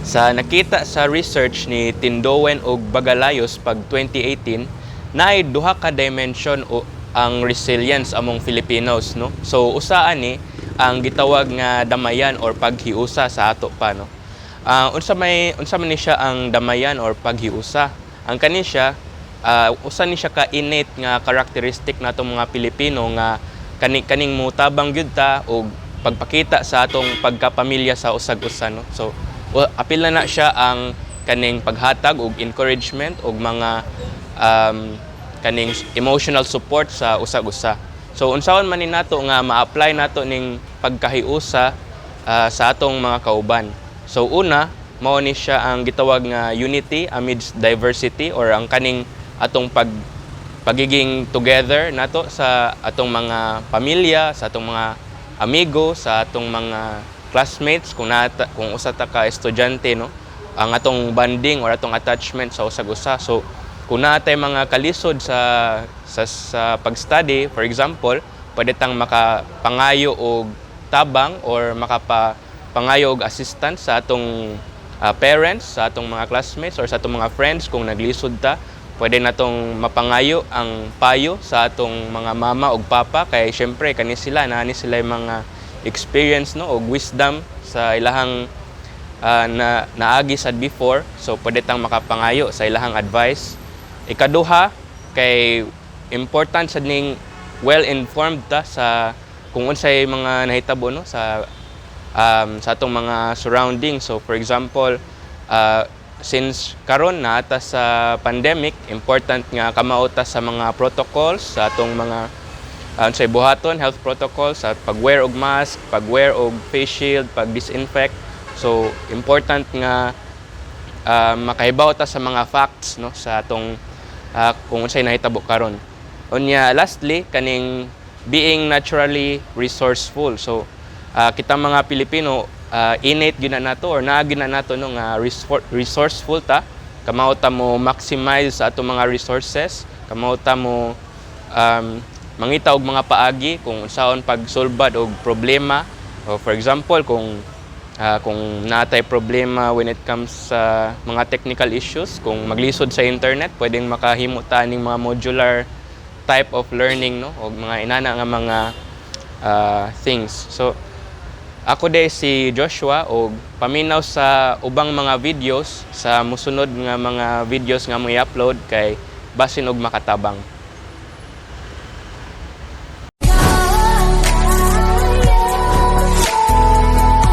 Sa nakita sa research ni Tindowen ug Bagalayos pag 2018, naay duha ka dimension o ang resilience among Filipinos, no. So usa ani ang gitawag nga damayan or paghiusa sa ato pa, no. Unsa man ni siya ang damayan or paghiusa? Ang kani siya usa ni siya ka innate nga characteristic natong mga Pilipino nga kaning mutabang gyud ta og pagpakita sa atong pagkapamilya sa usag-usa, no. So apil na siya ang kaning paghatag og encouragement og mga kaning emotional support sa usag-usa. So unsaon man ni nato nga ma-apply nato ning pagkahiusa sa atong mga kauban. So una, mao ni siya ang gitawag nga unity amidst diversity or ang kaning atong pagiging together nato sa atong mga pamilya, sa atong mga amigo, sa atong mga classmates kung usa ta ka estudyante, no, ang atong bonding or atong attachment sa usag-usa. So kung natay mga kalisod sa pag-study, for example, pwede tang makapangayo og tabang or makapangayo og assistance sa atong parents, sa atong mga classmates or sa atong mga friends kung naglisod ta. Pwede natong mapangayo ang payo sa atong mga mama ug papa kay syempre kani sila yung mga experience, no, og wisdom sa ilahang naagi sad before. So pwede tang makapangayo sa ilahang advice. Ikaduha, kay important sad ning well-informed ta sa kung unsay mga nahitabo, no, sa atong mga surroundings. So for example, since karon na ata sa pandemic, important nga kamauta sa mga protocols sa atong mga sa buhaton, health protocols sa pag-wear og mask, pag-wear og face shield, pag-disinfect. So important nga makahibaw ta sa mga facts, no, sa atong kung unsay nahitabo karon. Unya lastly, kaning being naturally resourceful. So kita mga Pilipino innate gyud na nato or naa gyud na nato no nga resourceful ta. Kamao ta mo maximize sa atong mga resources, kamao ta mo mangita og mga paagi kung unsaon pagsolbad og problema. O for example, kung natay problema when it comes sa mga technical issues, kung maglisod sa internet, pwedeng makahimo ta ning mga modular type of learning, no, og mga inana nga mga things. So ako day si Joshua og paminaw sa ubang mga videos sa musunod nga mga videos nga mo i-upload kay basin og makatabang.